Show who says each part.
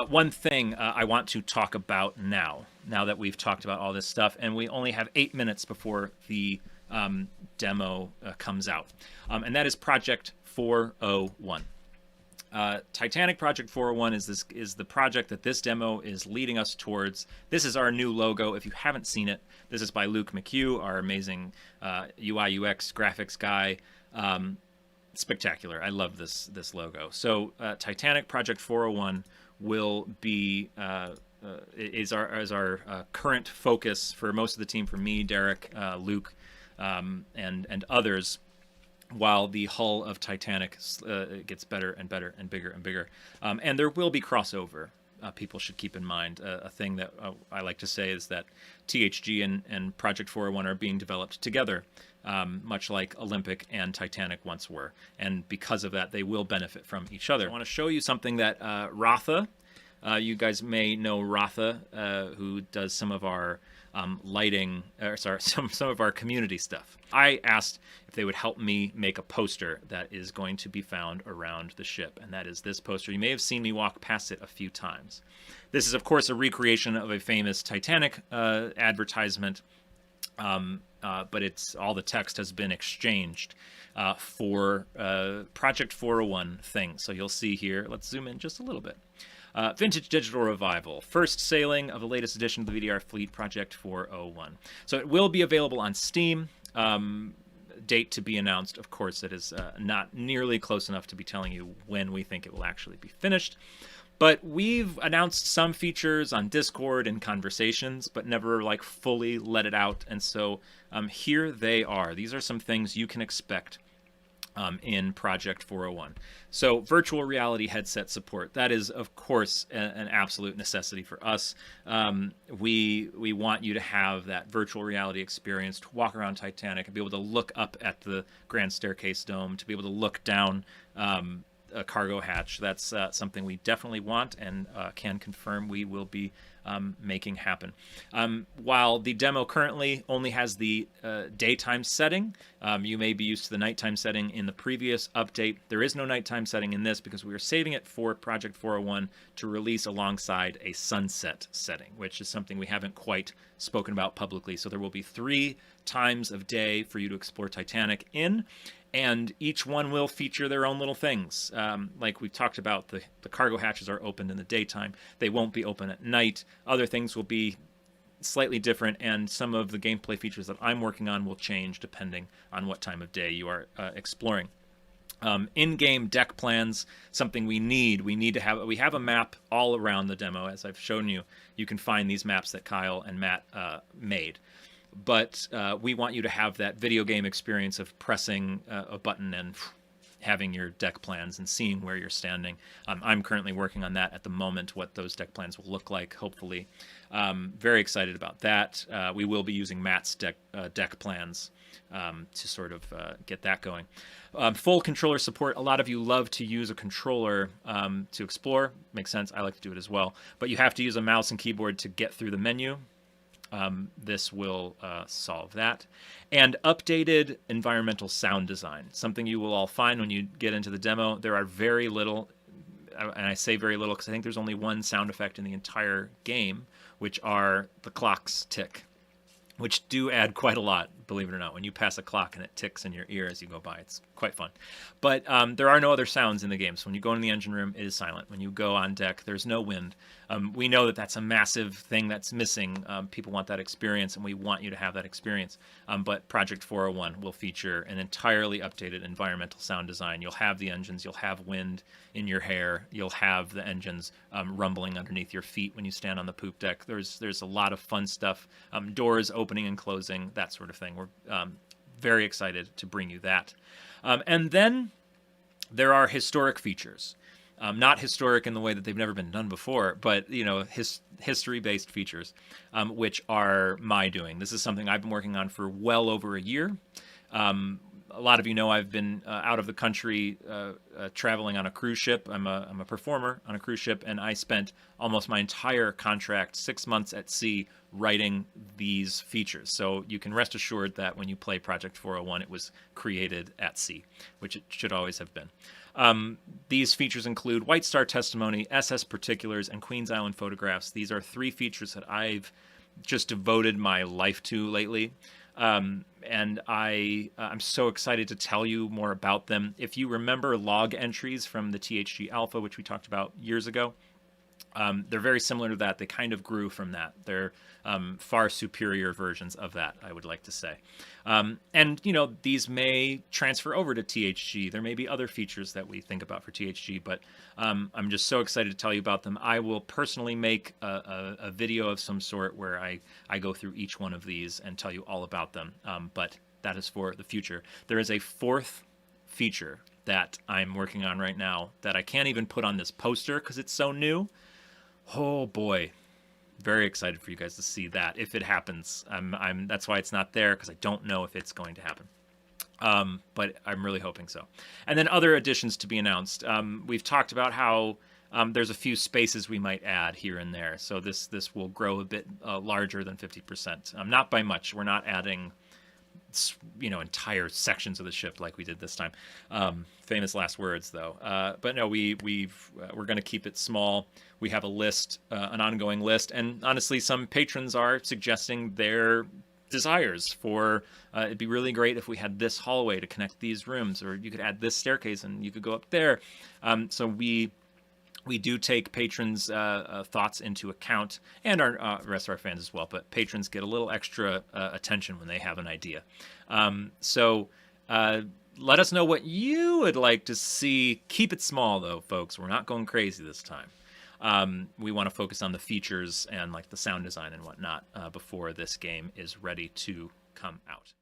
Speaker 1: One thing I want to talk about now that we've talked about all this stuff, and we only have 8 minutes before the demo comes out, and that is Project 401. Titanic Project 401 is the project that this demo is leading us towards. This is our new logo. If you haven't seen it, this is by Luke McHugh, our amazing UI UX graphics guy. Spectacular. I love this logo. So Titanic Project 401 will be is our current focus for most of the team, for me, Derek, Luke, and others, while the hull of Titanic gets better and better and bigger and bigger. And there will be crossover. People should keep in mind. A thing that I like to say is that THG and Project 401 are being developed together, much like Olympic and Titanic once were. And because of that, they will benefit from each other. I want to show you something that Ratha, you guys may know Ratha, who does some of our lighting, some of our community stuff. I asked if they would help me make a poster that is going to be found around the ship, and that is this poster. You may have seen me walk past it a few times. This is, of course, a recreation of a famous Titanic advertisement, but it's all the text has been exchanged for Project 401 things. So you'll see here, let's zoom in just a little bit. Vintage Digital Revival, first sailing of the latest edition of the VDR Fleet, Project 401. So it will be available on Steam. Date to be announced. Of course, it is not nearly close enough to be telling you when we think it will actually be finished. But we've announced some features on Discord and conversations, but never like fully let it out. And so here they are. These are some things you can expect in Project 401. So virtual reality headset support, that is of course an absolute necessity for us. We want you to have that virtual reality experience, to walk around Titanic and be able to look up at the Grand Staircase Dome, to be able to look down a cargo hatch. That's something we definitely want and can confirm we will be making happen. While the demo currently only has the daytime setting, you may be used to the nighttime setting in the previous update. There is no nighttime setting in this because we are saving it for Project 401 to release alongside a sunset setting, which is something we haven't quite spoken about publicly. So there will be 3 times of day for you to explore Titanic in, and each one will feature their own little things. Like we've talked about, the cargo hatches are opened in the daytime. They won't be open at night. Other things will be slightly different, and some of the gameplay features that I'm working on will change depending on what time of day you are exploring. In-game deck plans, something we need to have. We have a map all around the demo, as I've shown you. You can find these maps that Kyle and Matt made. But we want you to have that video game experience of pressing a button and having your deck plans and seeing where you're standing. I'm currently working on that at the moment, what those deck plans will look like, hopefully. Very excited about that. We will be using Matt's deck plans to sort of get that going. Full controller support. A lot of you love to use a controller to explore. Makes sense. I like to do it as well. But you have to use a mouse and keyboard to get through the menu. This will solve that. And updated environmental sound design, something you will all find when you get into the demo. There are very little, and I say very little because I think there's only one sound effect in the entire game, which are the clocks tick, which do add quite a lot, believe it or not. When you pass a clock and it ticks in your ear as you go by, it's quite fun. But there are no other sounds in the game. So when you go in the engine room, it is silent. When you go on deck, there's no wind. We know that that's a massive thing that's missing. People want that experience, and we want you to have that experience. But Project 401 will feature an entirely updated environmental sound design. You'll have the engines. You'll have wind in your hair. You'll have the engines rumbling underneath your feet when you stand on the poop deck. There's a lot of fun stuff. Doors opening and closing, that sort of thing. We're very excited to bring you that. And then there are historic features. Not historic in the way that they've never been done before, but history-based features, which are my doing. This is something I've been working on for well over a year. A lot of you know I've been out of the country traveling on a cruise ship. I'm a performer on a cruise ship, and I spent almost my entire contract, 6 months at sea, writing these features. So you can rest assured that when you play Project 401, it was created at sea, which it should always have been. These features include White Star Testimony, SS Particulars, and Queens Island Photographs. These are 3 features that I've just devoted my life to lately. And I'm so excited to tell you more about them. If you remember log entries from the THG Alpha, which we talked about years ago, they're very similar to that. They kind of grew from that. They're far superior versions of that, I would like to say. And, you know, these may transfer over to THG. There may be other features that we think about for THG, but I'm just so excited to tell you about them. I will personally make a video of some sort where I go through each one of these and tell you all about them. But that is for the future. There is a 4th feature that I'm working on right now that I can't even put on this poster because it's so new. Oh boy, very excited for you guys to see that if it happens. That's why it's not there, because I don't know if it's going to happen. But I'm really hoping so. And then other additions to be announced. We've talked about how there's a few spaces we might add here and there. So this will grow a bit larger than 50%. Not by much. We're not adding, you know, entire sections of the ship like we did this time. Famous last words, though. But no, we're going to keep it small. We have a list, an ongoing list, and honestly, some patrons are suggesting their desires for. It'd be really great if we had this hallway to connect these rooms, or you could add this staircase and you could go up there. So we do take patrons' thoughts into account, and our rest of our fans as well. But patrons get a little extra attention when they have an idea. So let us know what you would like to see. Keep it small, though, folks. We're not going crazy this time. We want to focus on the features and like the sound design and whatnot before this game is ready to come out.